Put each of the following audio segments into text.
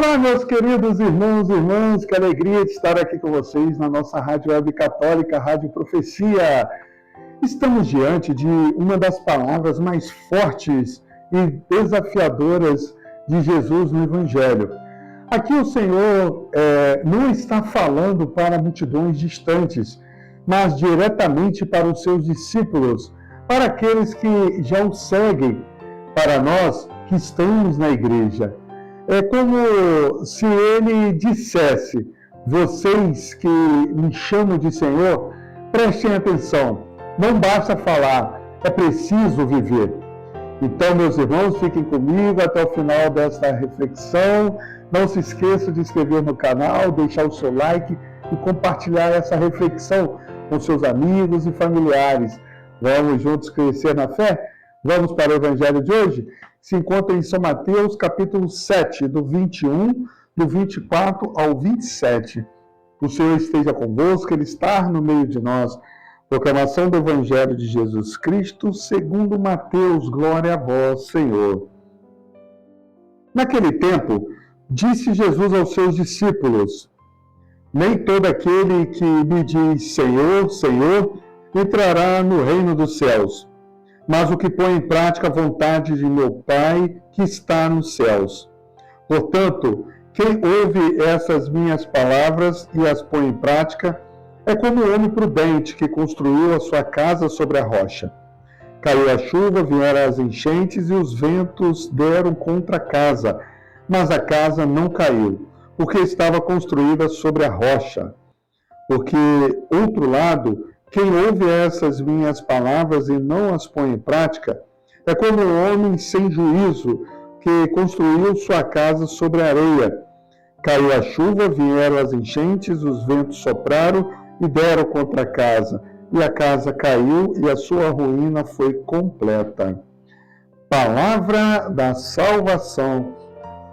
Olá, meus queridos irmãos e irmãs, que alegria de estar aqui com vocês na nossa Rádio Web Católica, Rádio Profecia. Estamos diante de uma das palavras mais fortes e desafiadoras de Jesus no Evangelho. Aqui o Senhor não está falando para multidões distantes, mas diretamente para os seus discípulos, para aqueles que já o seguem, para nós que estamos na igreja. É como se ele dissesse: vocês que me chamam de Senhor, prestem atenção, não basta falar, é preciso viver. Então, meus irmãos, fiquem comigo até o final desta reflexão. Não se esqueça de inscrever no canal, deixar o seu like e compartilhar essa reflexão com seus amigos e familiares. Vamos juntos crescer na fé? Vamos para o Evangelho de hoje? Se encontra em São Mateus, capítulo 7, do 21, do 24 ao 27. O Senhor esteja convosco, Ele está no meio de nós. Proclamação do Evangelho de Jesus Cristo, segundo Mateus. Glória a vós, Senhor. Naquele tempo, disse Jesus aos seus discípulos: nem todo aquele que me diz Senhor, Senhor, entrará no reino dos céus, mas o que põe em prática a vontade de meu Pai que está nos céus. Portanto, quem ouve essas minhas palavras e as põe em prática é como o homem prudente que construiu a sua casa sobre a rocha. Caiu a chuva, vieram as enchentes e os ventos deram contra a casa, mas a casa não caiu, porque estava construída sobre a rocha. Porque, outro lado, quem ouve essas minhas palavras e não as põe em prática é como um homem sem juízo que construiu sua casa sobre a areia. Caiu a chuva, vieram as enchentes, os ventos sopraram e deram contra a casa, e a casa caiu e a sua ruína foi completa. Palavra da salvação.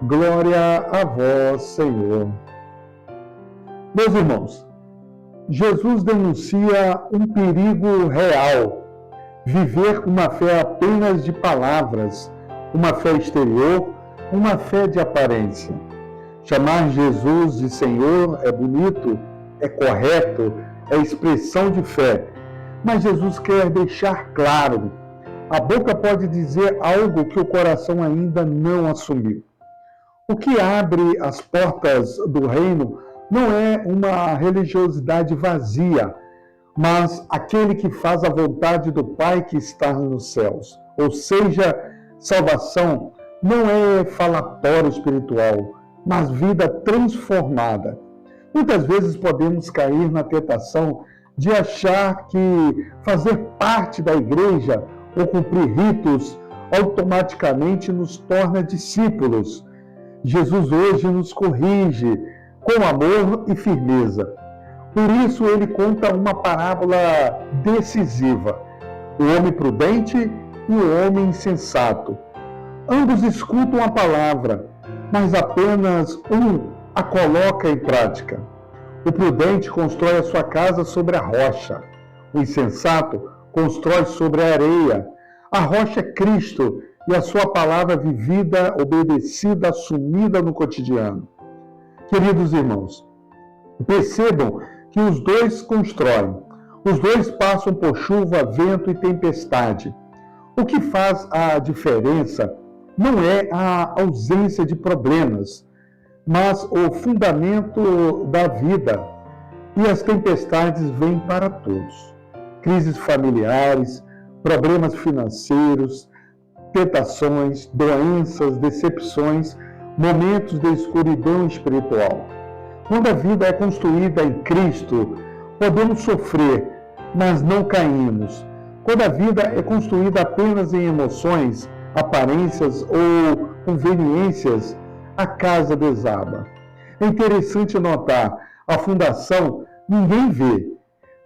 Glória a vós, Senhor. Meus irmãos, Jesus denuncia um perigo real: viver uma fé apenas de palavras, uma fé exterior, uma fé de aparência. Chamar Jesus de Senhor é bonito, é correto, é expressão de fé, mas Jesus quer deixar claro: a boca pode dizer algo que o coração ainda não assumiu. O que abre as portas do reino não é uma religiosidade vazia, mas aquele que faz a vontade do Pai que está nos céus. Ou seja, salvação não é falatório espiritual, mas vida transformada. Muitas vezes podemos cair na tentação de achar que fazer parte da igreja ou cumprir ritos automaticamente nos torna discípulos. Jesus hoje nos corrige com amor e firmeza. Por isso ele conta uma parábola decisiva: o homem prudente e o homem insensato. Ambos escutam a palavra, mas apenas um a coloca em prática. O prudente constrói a sua casa sobre a rocha. O insensato constrói sobre a areia. A rocha é Cristo e a sua palavra vivida, obedecida, assumida no cotidiano. Queridos irmãos, percebam que os dois constroem. Os dois passam por chuva, vento e tempestade. O que faz a diferença não é a ausência de problemas, mas o fundamento da vida. E as tempestades vêm para todos. Crises familiares, problemas financeiros, tentações, doenças, decepções, momentos de escuridão espiritual. Quando a vida é construída em Cristo, podemos sofrer, mas não caímos. Quando a vida é construída apenas em emoções, aparências ou conveniências, a casa desaba. É interessante notar, a fundação ninguém vê,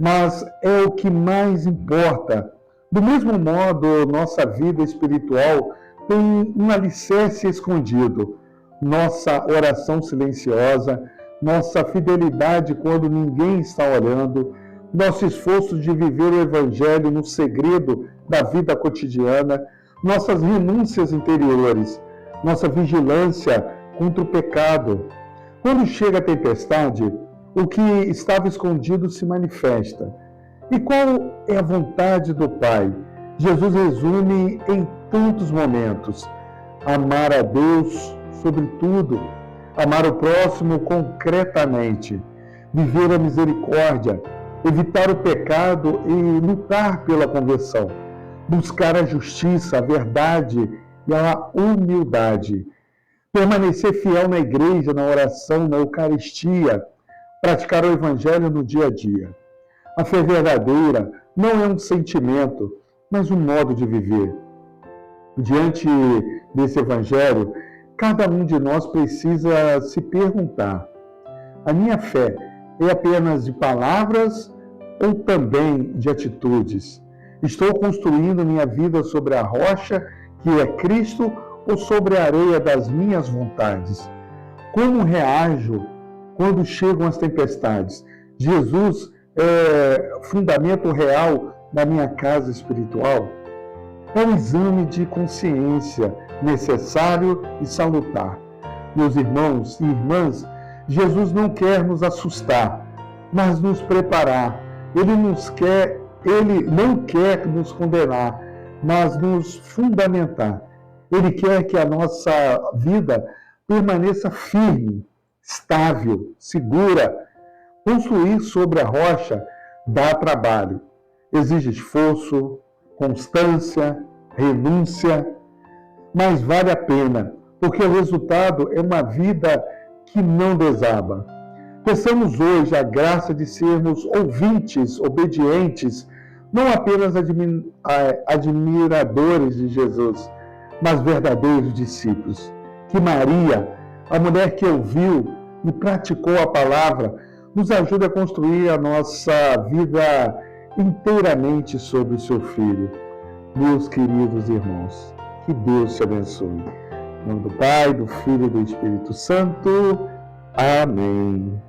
mas é o que mais importa. Do mesmo modo, nossa vida espiritual tem um alicerce escondido. Nossa oração silenciosa, nossa fidelidade quando ninguém está olhando, nosso esforço de viver o Evangelho no segredo da vida cotidiana, nossas renúncias interiores, nossa vigilância contra o pecado. Quando chega a tempestade, o que estava escondido se manifesta. E qual é a vontade do Pai? Jesus resume em tantos momentos: amar a Deus sobre tudo, amar o próximo concretamente, viver a misericórdia, evitar o pecado e lutar pela conversão, buscar a justiça, a verdade e a humildade, permanecer fiel na igreja, na oração, na Eucaristia, praticar o Evangelho no dia a dia. A fé verdadeira não é um sentimento, mas um modo de viver. Diante desse Evangelho, cada um de nós precisa se perguntar: a minha fé é apenas de palavras ou também de atitudes? Estou construindo minha vida sobre a rocha, que é Cristo, ou sobre a areia das minhas vontades? Como reajo quando chegam as tempestades? Jesus é fundamento real da minha casa espiritual? É um exame de consciência necessário e salutar. Meus irmãos e irmãs, Jesus não quer nos assustar, mas nos preparar. Ele não quer nos condenar, mas nos fundamentar. Ele quer que a nossa vida permaneça firme, estável, segura. Construir sobre a rocha dá trabalho, exige esforço, constância, renúncia, mas vale a pena, porque o resultado é uma vida que não desaba. Peçamos hoje a graça de sermos ouvintes, obedientes, não apenas admiradores de Jesus, mas verdadeiros discípulos. Que Maria, a mulher que ouviu e praticou a palavra, nos ajude a construir a nossa vida inteiramente sobre o seu Filho. Meus queridos irmãos, que Deus te abençoe. Em nome do Pai, do Filho e do Espírito Santo. Amém.